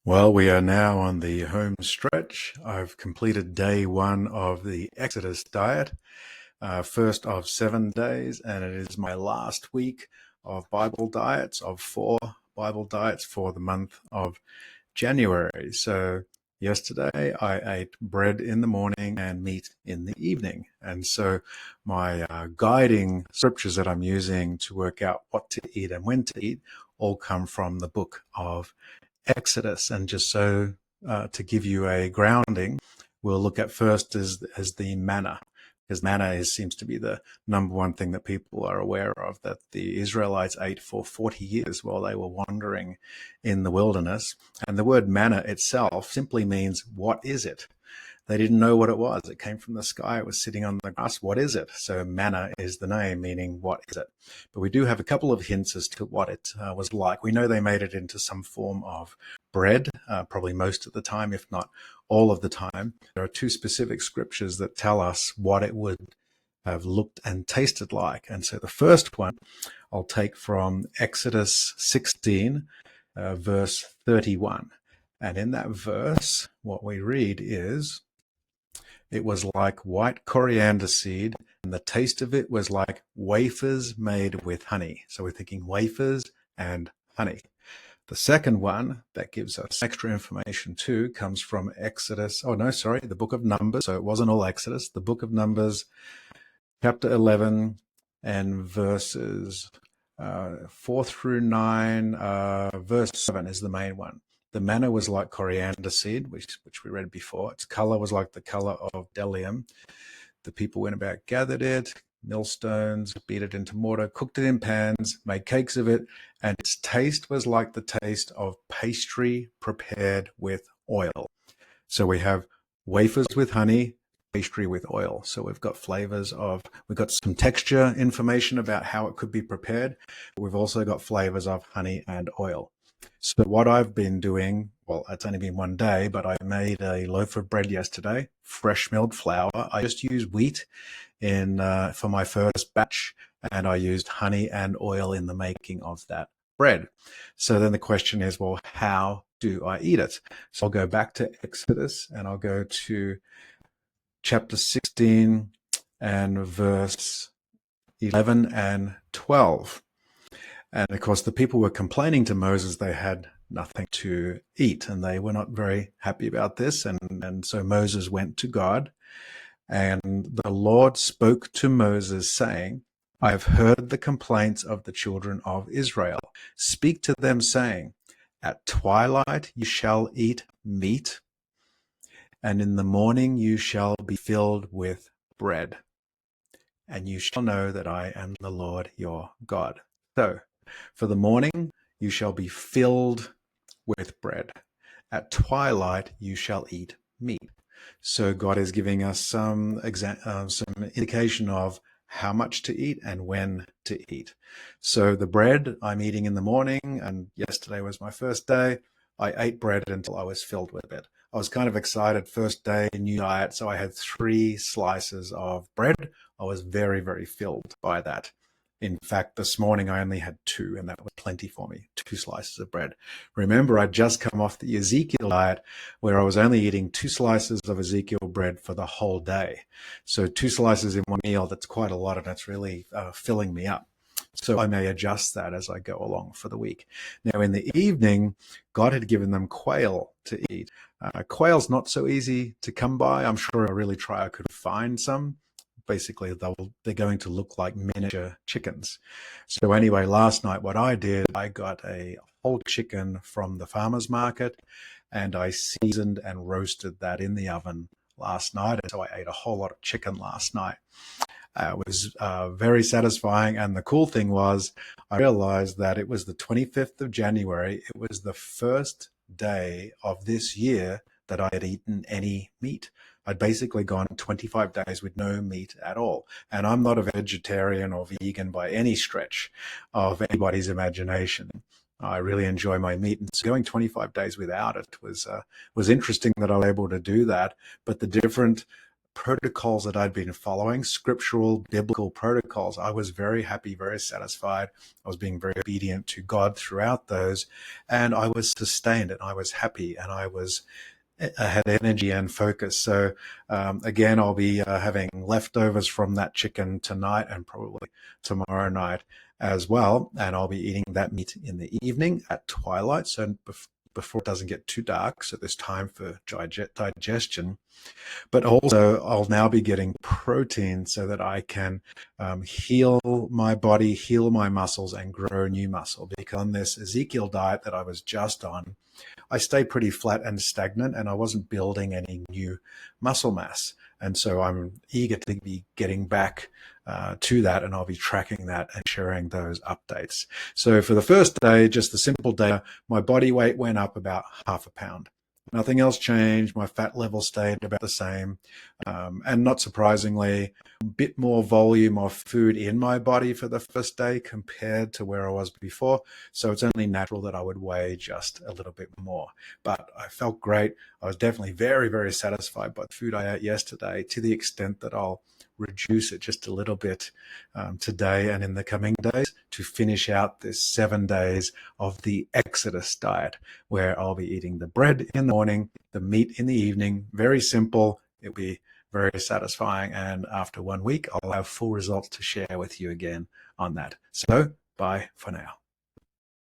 Well, we are now on the home stretch. I've completed day one of the Exodus diet, first of 7 days, and it is my last week of Bible diets, of 4 Bible diets for the month of January. So yesterday I ate bread in the morning and meat in the evening. And so my guiding scriptures that I'm using to work out what to eat and when to eat all come from the book of Exodus. And just so to give you a grounding, we'll look at first as the manna, because manna seems to be the number one thing that people are aware of, that the Israelites ate for 40 years while they were wandering in the wilderness. And the word manna itself simply means, what is it? They didn't know what it was. It came from the sky. It was sitting on the grass. What is it? So manna is the name, meaning what is it? But we do have a couple of hints as to what it was like. We know they made it into some form of bread, probably most of the time, if not all of the time. There are two specific scriptures that tell us what it would have looked and tasted like. And so the first one I'll take from Exodus 16, verse 31. And in that verse, what we read is, "It was like white coriander seed, and the taste of it was like wafers made with honey." So we're thinking wafers and honey. The second one that gives us extra information too comes from the book of Numbers. So it wasn't all Exodus. The book of Numbers, chapter 11 and verses 4 through 9, verse 7 is the main one. The manna was like coriander seed, which we read before. Its color was like the color of bdellium. The people went about, gathered it, millstones, beat it into mortar, cooked it in pans, made cakes of it, and its taste was like the taste of pastry prepared with oil. So we have wafers with honey, pastry with oil. So we've got we've got some texture information about how it could be prepared. We've also got flavors of honey and oil. So what I've been doing, well, it's only been one day, but I made a loaf of bread yesterday, fresh milled flour. I just used wheat for my first batch, and I used honey and oil in the making of that bread. So then the question is, well, how do I eat it? So I'll go back to Exodus and I'll go to chapter 16 and verse 11 and 12. And of course, the people were complaining to Moses they had nothing to eat, and they were not very happy about this. And so Moses went to God, and the Lord spoke to Moses, saying, "I have heard the complaints of the children of Israel. Speak to them, saying, at twilight you shall eat meat, and in the morning you shall be filled with bread, and you shall know that I am the Lord your God." So, for the morning you shall be filled with bread. At twilight you shall eat meat. So God is giving us some indication of how much to eat and when to eat. So the bread I'm eating in the morning, and yesterday was my first day, I ate bread until I was filled with it. I was kind of excited, first day, new diet, so I had 3 slices of bread. I was very, very filled by that. In fact, this morning I only had 2, and that was plenty for me, 2 slices of bread. Remember, I'd just come off the Ezekiel diet where I was only eating 2 slices of Ezekiel bread for the whole day. So 2 slices in one meal, that's quite a lot, and it's really filling me up. So I may adjust that as I go along for the week. Now, in the evening, God had given them quail to eat. Quail's not so easy to come by. I'm sure I really try I could find some. Basically, they're going to look like miniature chickens. So anyway, last night what I did, I got a whole chicken from the farmer's market, and I seasoned and roasted that in the oven last night. And so I ate a whole lot of chicken last night. It was very satisfying. And the cool thing was, I realized that it was the 25th of January. It was the first day of this year that I had eaten any meat. I'd basically gone 25 days with no meat at all. And I'm not a vegetarian or vegan by any stretch of anybody's imagination. I really enjoy my meat, and so going 25 days without it was interesting that I was able to do that. But the different protocols that I'd been following, scriptural, biblical protocols. I was very happy, very satisfied. I was being very obedient to God throughout those, and I was sustained, and I was happy, and I had energy and focus. So again, I'll be having leftovers from that chicken tonight and probably tomorrow night as well. And I'll be eating that meat in the evening at twilight, so before it doesn't get too dark, so there's time for digestion. But also, I'll now be getting protein so that I can heal my body, heal my muscles, and grow new muscle. Because on this Ezekiel diet that I was just on, I stayed pretty flat and stagnant, and I wasn't building any new muscle mass. And so I'm eager to be getting back to that, and I'll be tracking that and sharing those updates. So for the first day, just the simple data, my body weight went up about 0.5 pound. Nothing else changed. My fat level stayed about the same. And not surprisingly, a bit more volume of food in my body for the first day compared to where I was before. So it's only natural that I would weigh just a little bit more. But I felt great. I was definitely very, very satisfied by the food I ate yesterday, to the extent that I'll reduce it just a little bit today and in the coming days to finish out this 7 days of the Exodus diet, where I'll be eating the bread in the morning, the meat in the evening. Very simple. It'll be very satisfying. And after 1 week, I'll have full results to share with you again on that. So bye for now.